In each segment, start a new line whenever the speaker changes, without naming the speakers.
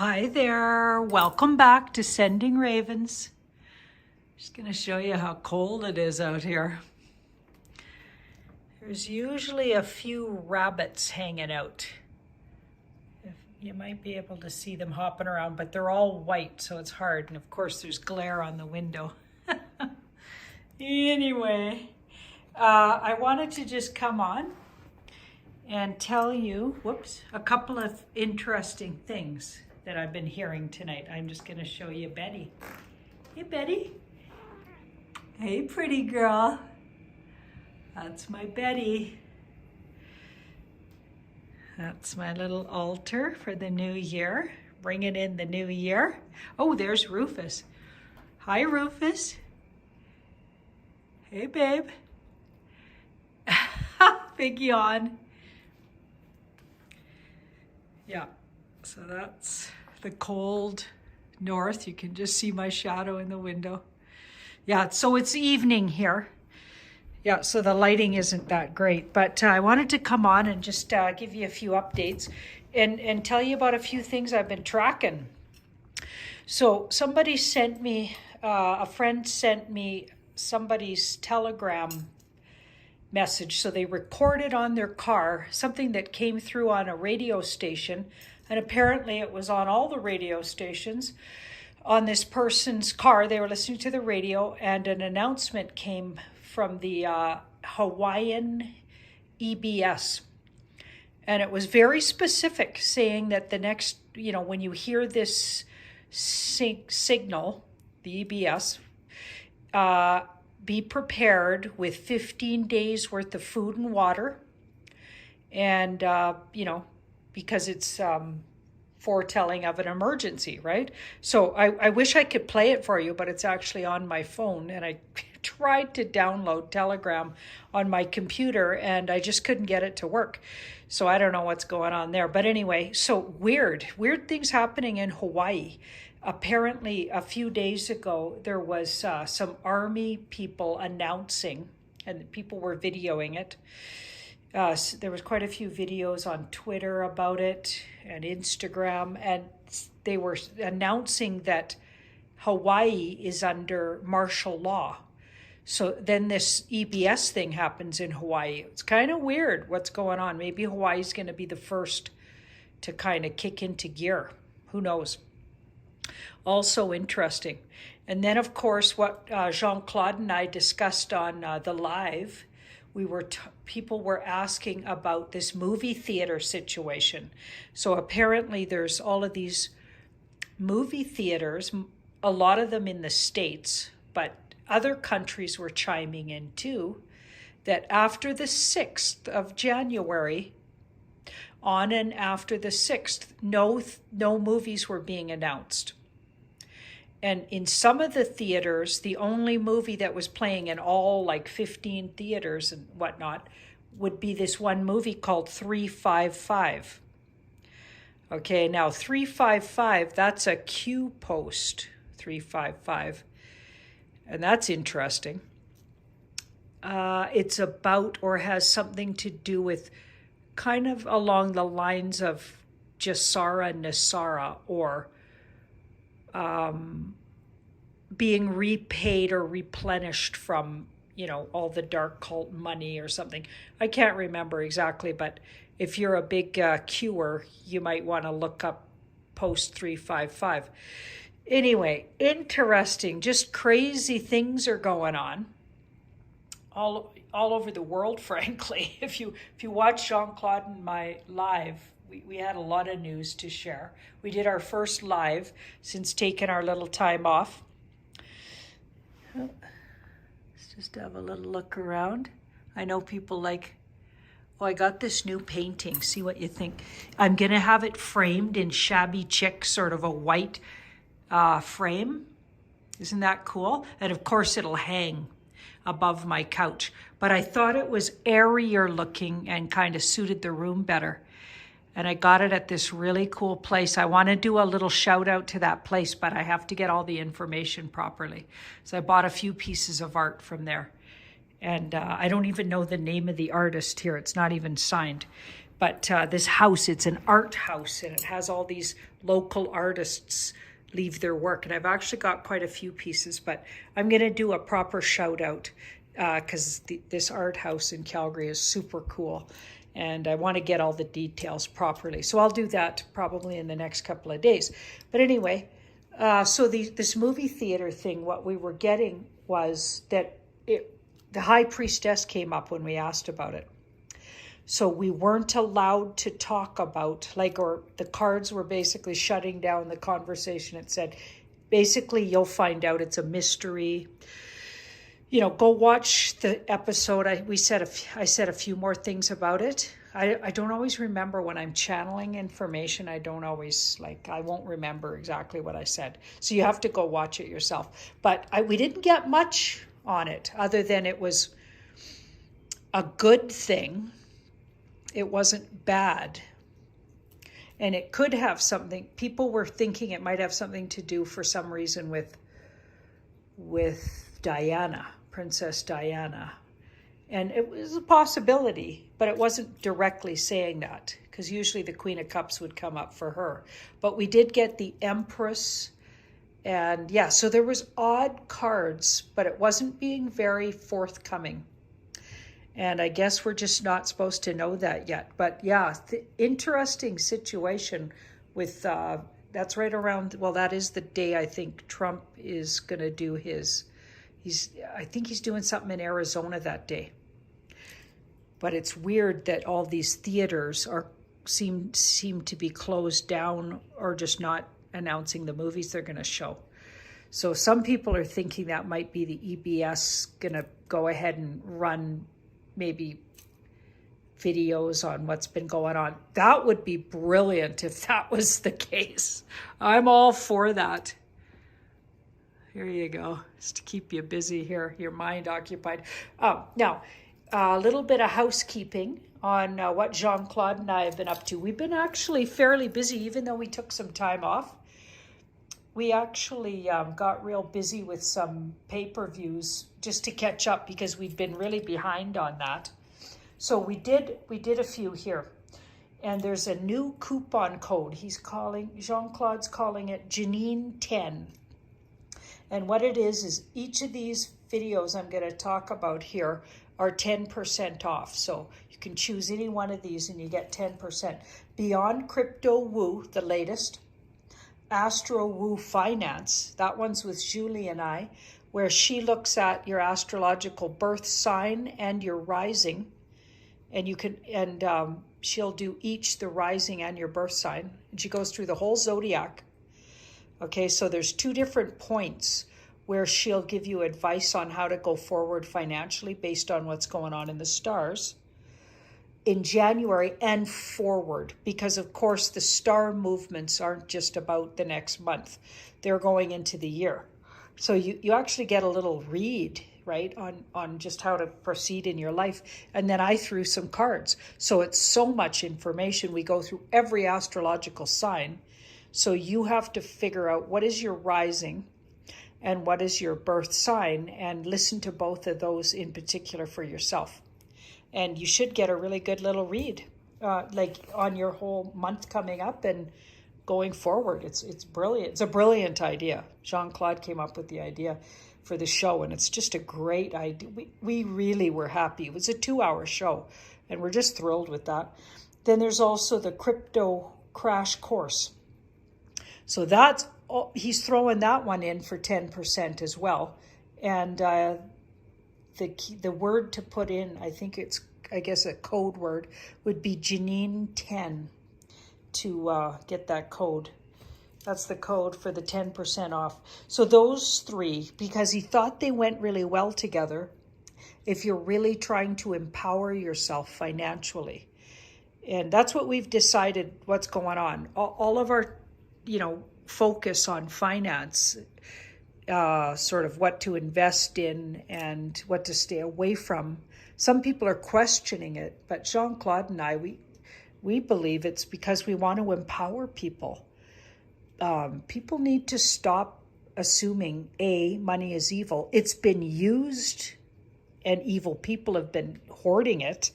Hi there, welcome back to Sending Ravens. Just going to show you how cold it is out here. There's usually a few rabbits hanging out. You might be able to see them hopping around, but they're all white, so it's hard. And of course, there's glare on the window. Anyway, I wanted to just come on and tell you, a couple of interesting things that I've been hearing tonight. I'm just going to show you Betty. Hey, Betty. Hey, pretty girl. That's my Betty. That's my little altar for the new year. Bringing in the new year. Oh, there's Rufus. Hi, Rufus. Hey, babe. Big yawn. Yeah, so that's the cold north. You can just see my shadow in the window. Yeah, so it's evening here. Yeah, so the lighting isn't that great, but I wanted to come on and just give you a few updates and tell you about a few things I've been tracking. So somebody sent me, a friend sent me somebody's Telegram message. So they recorded on their car something that came through on a radio station, and apparently it was on all the radio stations on this person's car. They were listening to the radio, and an announcement came from the Hawaiian EBS, and it was very specific, saying that the next, when you hear this signal, the EBS, be prepared with 15 days worth of food and water. And, because it's foretelling of an emergency, right? So I wish I could play it for you, but it's actually on my phone. And I tried to download Telegram on my computer and I just couldn't get it to work. So I don't know what's going on there. But anyway, so weird things happening in Hawaii. Apparently, a few days ago, there was some army people announcing, and people were videoing it. So there was quite a few videos on Twitter about it and Instagram, and they were announcing that Hawaii is under martial law. So then this EBS thing happens in Hawaii. It's kind of weird what's going on. Maybe Hawaii's going to be the first to kind of kick into gear. Who knows? Also interesting. And then, of course, what Jean-Claude and I discussed on the live, people were asking about this movie theater situation. So apparently there's all of these movie theaters, a lot of them in the States, but other countries were chiming in too, that after the 6th of January, on and after the 6th, no movies were being announced. And in some of the theaters, the only movie that was playing in all 15 theaters and whatnot would be this one movie called 355. Okay, now 355, that's a Q post, 355. And that's interesting. It's about or has something to do with kind of along the lines of Jasara Nasara, or being repaid or replenished from, all the dark cult money or something. I can't remember exactly, but if you're a big Qer, you might want to look up post 355. Anyway, interesting, just crazy things are going on all over the world, frankly. If you watch Jean-Claude and my live, we had a lot of news to share. We did our first live since taking our little time off. Let's just have a little look around. I know people I got this new painting. See what you think. I'm going to have it framed in shabby chic, sort of a white frame. Isn't that cool? And of course it'll hang above my couch. But I thought it was airier looking and kind of suited the room better. And I got it at this really cool place. I want to do a little shout out to that place, but I have to get all the information properly. So I bought a few pieces of art from there. And I don't even know the name of the artist here. It's not even signed. But this house, it's an art house, and it has all these local artists leave their work. And I've actually got quite a few pieces, but I'm going to do a proper shout out because this art house in Calgary is super cool. And I want to get all the details properly. So I'll do that probably in the next couple of days. But anyway, so this movie theater thing, what we were getting was that the high priestess came up when we asked about it. So we weren't allowed to talk about, or the cards were basically shutting down the conversation. It said, basically, you'll find out it's a mystery. Go watch the episode. I said a few more things about it. I don't always remember when I'm channeling information. I don't always, I won't remember exactly what I said. So you have to go watch it yourself. But we didn't get much on it other than it was a good thing. It wasn't bad. And it could have something, people were thinking it might have something to do for some reason with Diana, Princess Diana. And it was a possibility, but it wasn't directly saying that, because usually the Queen of Cups would come up for her. But we did get the Empress, and yeah, so there was odd cards, but it wasn't being very forthcoming. And I guess we're just not supposed to know that yet. But yeah, the interesting situation with, that's right around, well, that is the day I think Trump is going to do I think he's doing something in Arizona that day. But it's weird that all these theaters seem to be closed down or just not announcing the movies they're going to show. So some people are thinking that might be the EBS going to go ahead and run maybe videos on what's been going on. That would be brilliant if that was the case. I'm all for that. Here you go, just to keep you busy here, your mind occupied. Now, a little bit of housekeeping on what Jean-Claude and I have been up to. We've been actually fairly busy, even though we took some time off. We actually got real busy with some pay-per-views just to catch up because we've been really behind on that. So we did a few here. And there's a new coupon code. Jean-Claude's calling it Janine 10. And what it is each of these videos I'm going to talk about here are 10% off. So you can choose any one of these and you get 10%. Beyond Crypto Woo, the latest. Astro Woo Finance, that one's with Julie and I, where she looks at your astrological birth sign and your rising. And she'll do each the rising and your birth sign. And she goes through the whole zodiac. Okay, so there's 2 different points where she'll give you advice on how to go forward financially based on what's going on in the stars in January and forward, because of course the star movements aren't just about the next month. They're going into the year. So you actually get a little read, right, on just how to proceed in your life. And then I threw some cards. So it's so much information. We go through every astrological sign. So you have to figure out what is your rising and what is your birth sign, and listen to both of those in particular for yourself. And you should get a really good little read, on your whole month coming up and going forward. It's brilliant. It's a brilliant idea. Jean-Claude came up with the idea for the show, and it's just a great idea. We really were happy. It was a 2-hour show, and we're just thrilled with that. Then there's also the crypto crash course. So he's throwing that one in for 10% as well. And the word to put in, I guess a code word, would be Janine 10 to get that code. That's the code for the 10% off. So those 3, because he thought they went really well together, if you're really trying to empower yourself financially. And that's what we've decided what's going on. All of our, focus on finance, sort of what to invest in and what to stay away from. Some people are questioning it, but Jean-Claude and I, we believe it's because we want to empower people. People need to stop assuming, money is evil. It's been used and evil people have been hoarding it.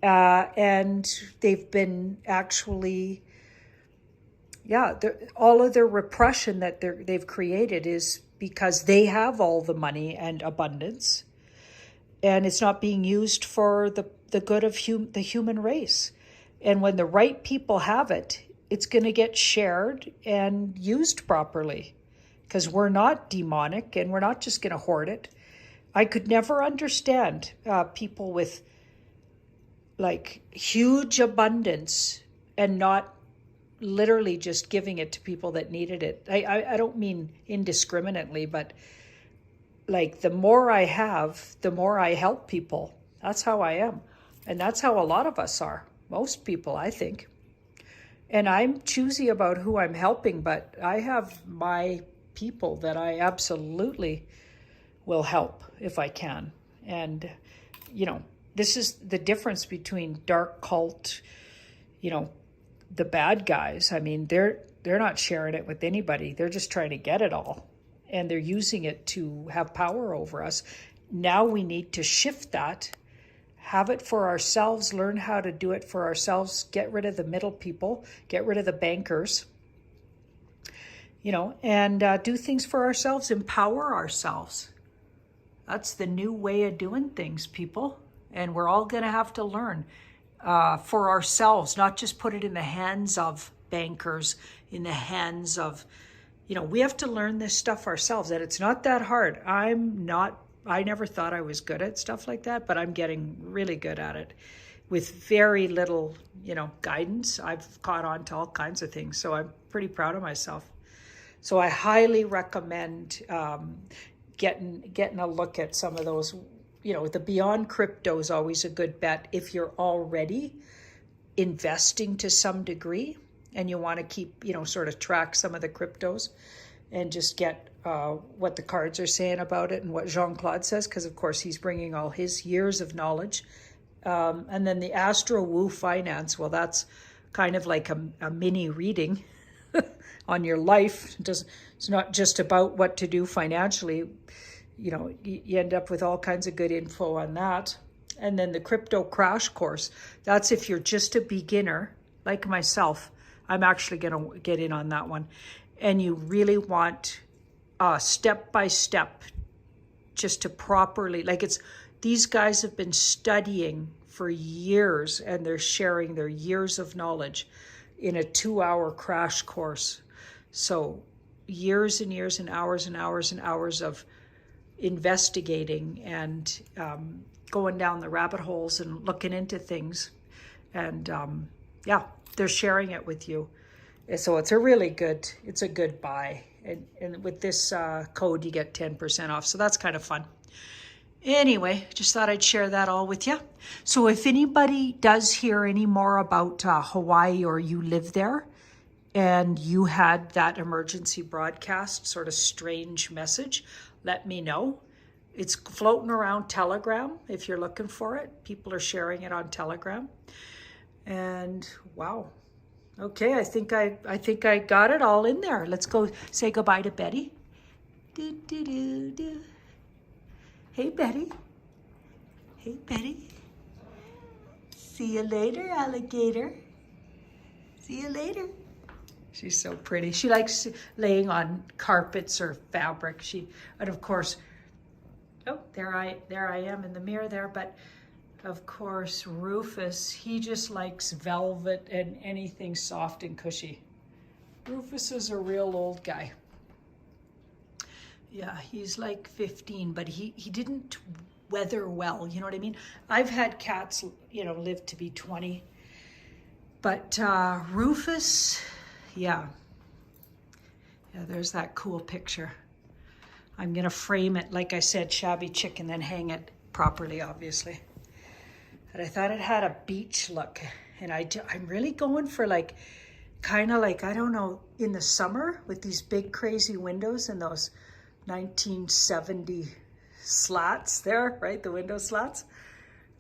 And they've been actually, all of their repression that they've created is because they have all the money and abundance, and it's not being used for the good of the human race. And when the right people have it, it's going to get shared and used properly, because we're not demonic and we're not just going to hoard it. I could never understand people with like huge abundance and not literally just giving it to people that needed it. I don't mean indiscriminately, but like the more I have, the more I help people. That's how I am. And that's how a lot of us are. Most people, I think. And I'm choosy about who I'm helping, but I have my people that I absolutely will help if I can. And, you know, this is the difference between dark cult, you know, the bad guys. I mean, they're not sharing it with anybody. They're just trying to get it all. And they're using it to have power over us. Now we need to shift that, have it for ourselves, learn how to do it for ourselves, get rid of the middle people, get rid of the bankers, you know, and do things for ourselves, empower ourselves. That's the new way of doing things, people. And we're all going to have to learn for ourselves, not just put it in the hands of bankers, in the hands of, you know, we have to learn this stuff ourselves. And it's not that hard. I never thought I was good at stuff like that, but I'm getting really good at it with very little, you know, guidance. I've caught on to all kinds of things. So I'm pretty proud of myself. So I highly recommend getting a look at some of those. You know, the Beyond Crypto is always a good bet if you're already investing to some degree and you want to keep, you know, sort of track some of the cryptos and just get what the cards are saying about it and what Jean-Claude says, because of course he's bringing all his years of knowledge. And then the Astro Woo Finance, well, that's kind of like a mini reading on your life. It's not just about what to do financially. You know, you end up with all kinds of good info on that. And then the Crypto Crash Course, that's if you're just a beginner like myself. I'm actually going to get in on that one. And you really want step by step just to properly, like these guys have been studying for years and they're sharing their years of knowledge in a 2-hour crash course. So years and years and hours and hours and hours of investigating and going down the rabbit holes and looking into things. And they're sharing it with you. So it's a good buy. And with this code, you get 10% off. So that's kind of fun. Anyway, just thought I'd share that all with you. So if anybody does hear any more about Hawaii, or you live there and you had that emergency broadcast, sort of strange message, let me know. It's floating around Telegram if you're looking for it. People are sharing it on Telegram. And wow. Okay, I think I got it all in there. Let's go say goodbye to Betty. Do, do, do, do. Hey, Betty. Hey, Betty. See you later, alligator. See you later. She's so pretty. She likes laying on carpets or fabric. And of course, oh, there I am in the mirror there. But of course, Rufus, he just likes velvet and anything soft and cushy. Rufus is a real old guy. Yeah, he's like 15, but he didn't weather well. You know what I mean? I've had cats, you know, live to be 20. But Rufus, yeah, there's that cool picture. I'm going to frame it, like I said, shabby chic, and then hang it properly, obviously. But I thought it had a beach look. And I'm really going for like, kind of like, I don't know, in the summer with these big crazy windows and those 1970 slats there, right? The window slats.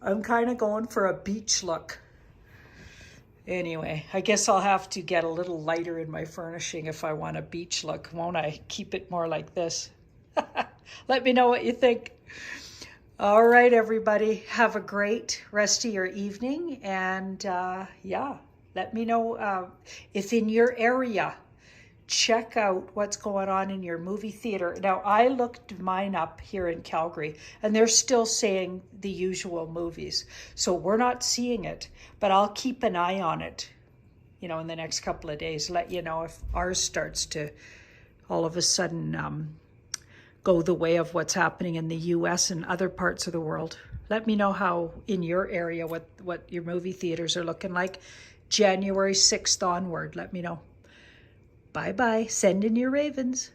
I'm kind of going for a beach look. Anyway, I guess I'll have to get a little lighter in my furnishing if I want a beach look, won't I? Keep it more like this. Let me know what you think. All right, everybody, have a great rest of your evening. And yeah, let me know if in your area, check out what's going on in your movie theater. Now, I looked mine up here in Calgary, and they're still saying the usual movies. So we're not seeing it, but I'll keep an eye on it, you know, in the next couple of days, let you know if ours starts to all of a sudden go the way of what's happening in the US and other parts of the world. Let me know how in your area, what your movie theaters are looking like. January 6th onward, let me know. Bye-bye. Send in your ravens.